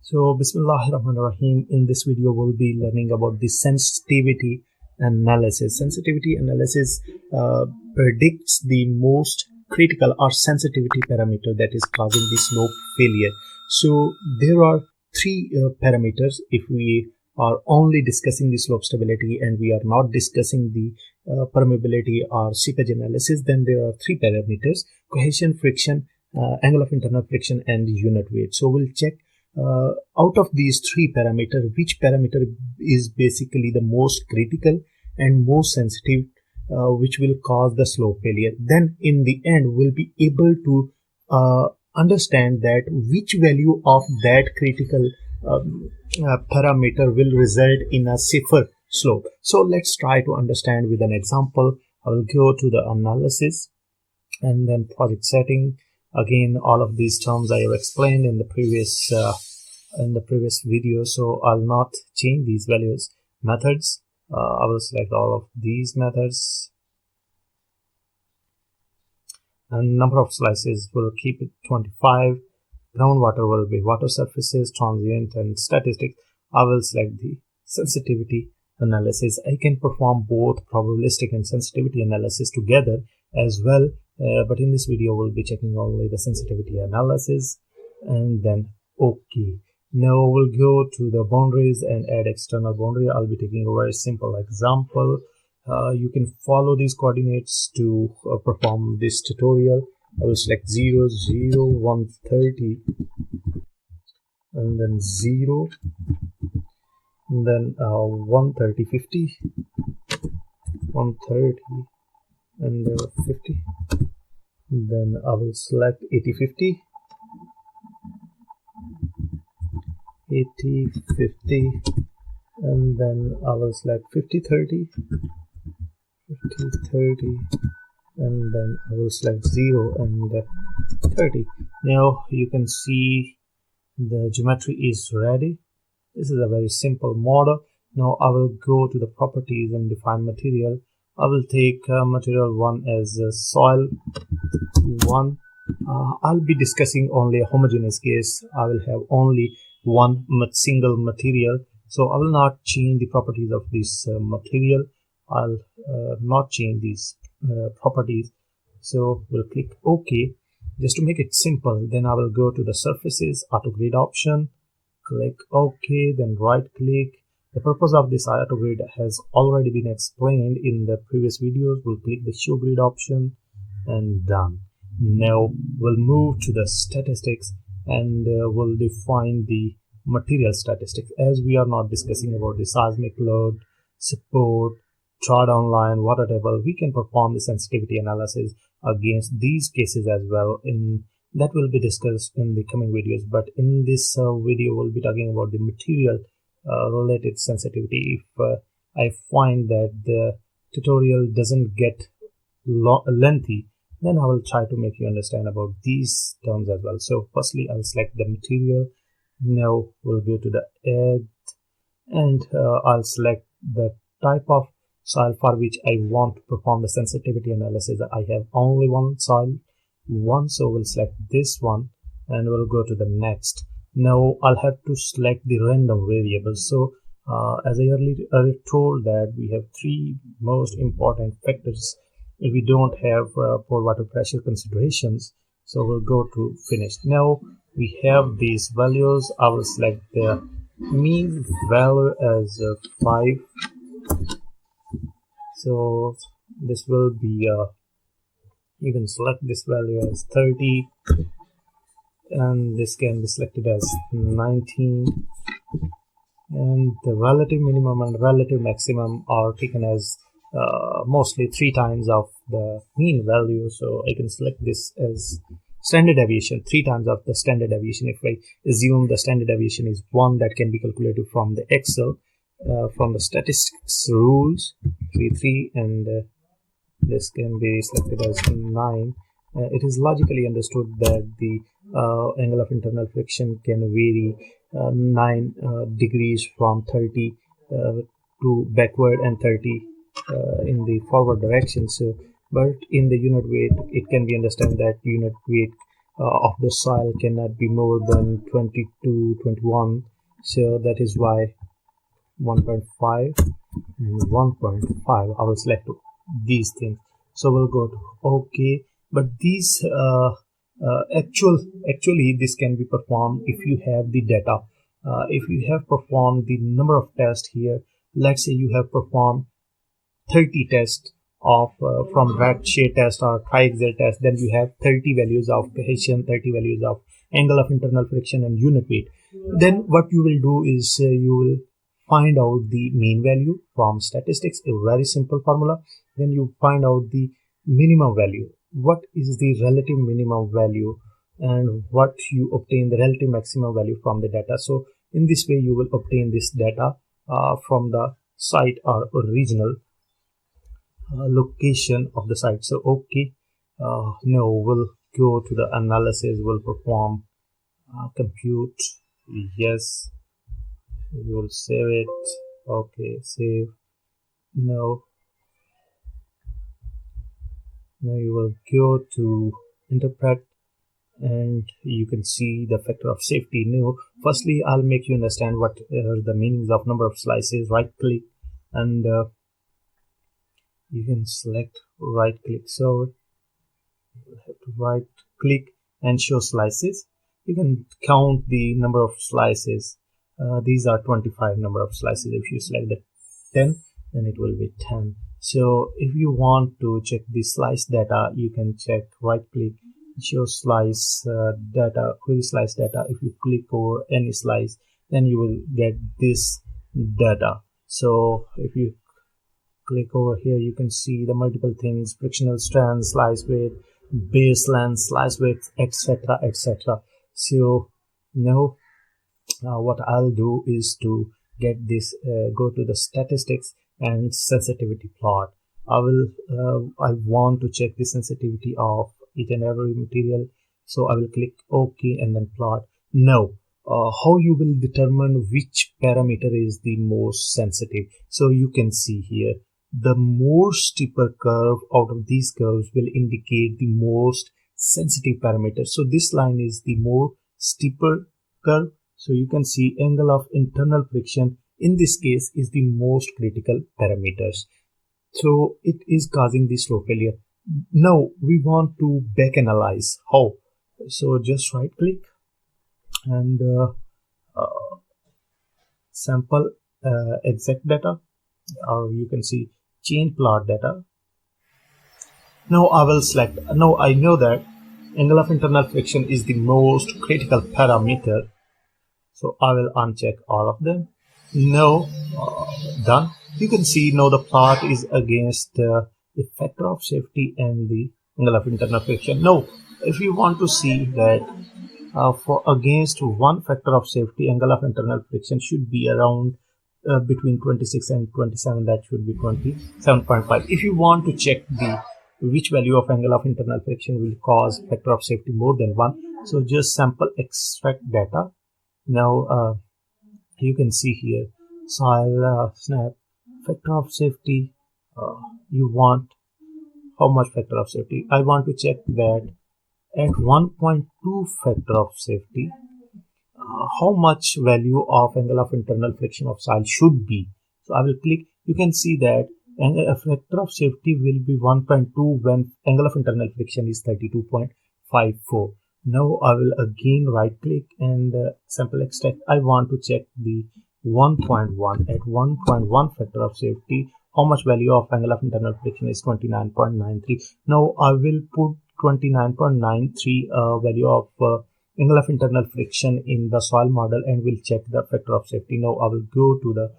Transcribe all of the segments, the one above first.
So, Bismillahirrahmanirrahim. In this video, we'll be learning about the sensitivity analysis. Sensitivity analysis predicts the most critical or sensitivity parameter that is causing the slope failure. So, there are three parameters. If we are only discussing the slope stability and we are not discussing the permeability or seepage analysis, then there are three parameters: cohesion, friction, angle of internal friction, and unit weight. So, we'll check out of these three parameters, which parameter is basically the most critical and most sensitive, which will cause the slope failure. Then in the end, we'll be able to understand that which value of that critical parameter will result in a safer slope. So let's try to understand with an example. I will go to the analysis and then project setting. Again, all of these terms I have explained in the previous video, so I'll not change these values. Methods, I will select all of these methods, and number of slices will keep it 25. Groundwater will be water surfaces, transient, and statistics. I will select the sensitivity analysis. I can perform both probabilistic and sensitivity analysis together as well. But in this video, we'll be checking only the sensitivity analysis, and then OK. Now we'll go to the boundaries and add external boundary. I'll be taking a very simple example. You can follow these coordinates to perform this tutorial. I will select 0, 0, 130, and then 0, and then 130, 50, 130, and 50. Then I will select 80, 50, 80, 50, and then I will select 50, 30, 50, 30, and then I will select 0 and 30. Now you can see the geometry is ready. This is a very simple model. Now I will go to the properties and define material. I will take material 1 as soil 1. I'll be discussing only a homogeneous case. I will have only one single material, so I will not change the properties of this material. I'll not change these properties, so we'll click OK just to make it simple. Then I will go to the surfaces, auto grid option, click OK, then right click. The purpose of this auto grid has already been explained in the previous videos. We'll click the show grid option and done. Now we'll move to the statistics and we'll define the material statistics. As we are not discussing about the seismic load, support, drawdown line, water table, we can perform the sensitivity analysis against these cases as well. That will be discussed in the coming videos, but in this video we'll be talking about the material related sensitivity. If I find that the tutorial doesn't get lengthy, then I will try to make you understand about these terms as well. So firstly, I'll select the material. Now we'll go to the add, and I'll select the type of soil for which I want to perform the sensitivity analysis. I have only one soil, so we'll select this one and we'll go to the next. Now I'll have to select the random variables. So as I earlier told that we have three most important factors if we don't have pore water pressure considerations. So we'll go to finish. Now we have these values. I will select the mean value as 5. So this will be you can select this value as 30, and this can be selected as 19, and the relative minimum and relative maximum are taken as mostly 3 times of the mean value. So I can select this as standard deviation, 3 times of the standard deviation. If I assume the standard deviation is 1, that can be calculated from the Excel, from the statistics rules 3, and this can be selected as 9. It is logically understood that the angle of internal friction can vary 9 degrees from 30 to backward and 30 in the forward direction. So but in the unit weight, it can be understood that unit weight of the soil cannot be more than 22, 21. So that is why 1.5 and 1.5. I will select these things. So we'll go to OK. But these actually this can be performed if you have the data. If you have performed the number of tests here, let's say you have performed 30 tests of from rat shade test or tri-axial test, then you have 30 values of cohesion, 30 values of angle of internal friction and unit weight. Then what you will do is you will find out the mean value from statistics, a very simple formula. Then you find out the minimum value. What is the relative minimum value, and what you obtain the relative maximum value from the data. So in this way you will obtain this data from the site or regional location of the site. So okay, now we'll go to the analysis. We'll perform compute. Yes, we will save it. Okay, save. Now you will go to interpret, and you can see the factor of safety. Now firstly I'll make you understand what are the meanings of number of slices. Right click and you can select right click. So you have to right click and show slices. You can count the number of slices. These are 25 number of slices. If you select the 10, then it will be 10. So if you want to check the slice data, you can check right click, show slice data, query slice data. If you click over any slice, then you will get this data. So if you click over here, you can see the multiple things: frictional strength, slice weight, base length, slice width, etc, etc. So now what I'll do is to get this, go to the statistics and sensitivity plot. I want to check the sensitivity of each and every material. So I will click OK and then plot. Now how you will determine which parameter is the most sensitive. So you can see here, the more steeper curve out of these curves will indicate the most sensitive parameter. So this line is the more steeper curve. So you can see angle of internal friction in this case is the most critical parameters. So it is causing the slow failure. Now we want to back analyze. How? So just right click and sample exact data, or you can see change plot data. Now I will select. Now I know that angle of internal friction is the most critical parameter. So I will uncheck all of them. Now done. You can see now the plot is against the factor of safety and the angle of internal friction. Now if you want to see that for against one factor of safety, angle of internal friction should be around between 26 and 27. That should be 27.5. If you want to check the which value of angle of internal friction will cause factor of safety more than 1, so just sample extract data. Now you can see here, so I'll snap factor of safety. You want how much factor of safety? I want to check that at 1.2 factor of safety, how much value of angle of internal friction of soil should be. So I will click. You can see that a factor of safety will be 1.2 when angle of internal friction is 32.54. Now I will again right click and sample extract. I want to check the 1.1. At 1.1 factor of safety, how much value of angle of internal friction is 29.93. Now I will put 29.93 value of angle of internal friction in the soil model and will check the factor of safety. Now I will go to the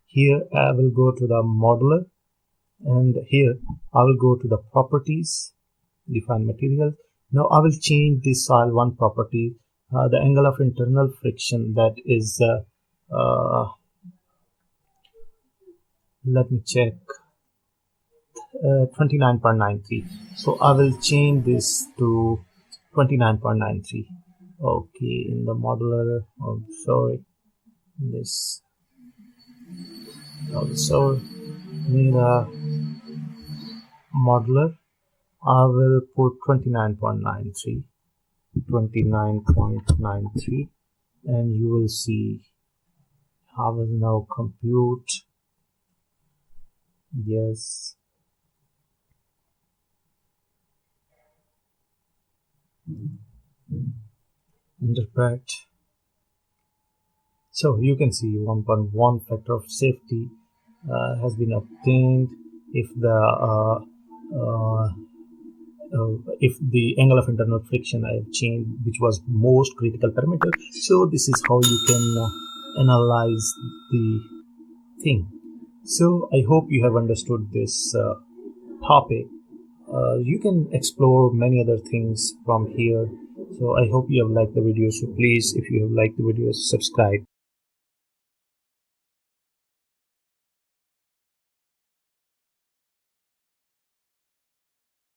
here I will go to the modeler, and here I will go to the properties, define material. Now I will change the soil one property, the angle of internal friction, that is let me check, 29.93. so I will change this to 29.93. okay, in the modeler, this also in the modeler, I will put 29.93, and you will see I will now compute. Yes. Interpret. So you can see 1.1 factor of safety has been obtained if the angle of internal friction I have changed, which was most critical parameter. So this is how you can analyze the thing. So I hope you have understood this topic. You can explore many other things from here. So I hope you have liked the video. So please, if you have liked the video, subscribe.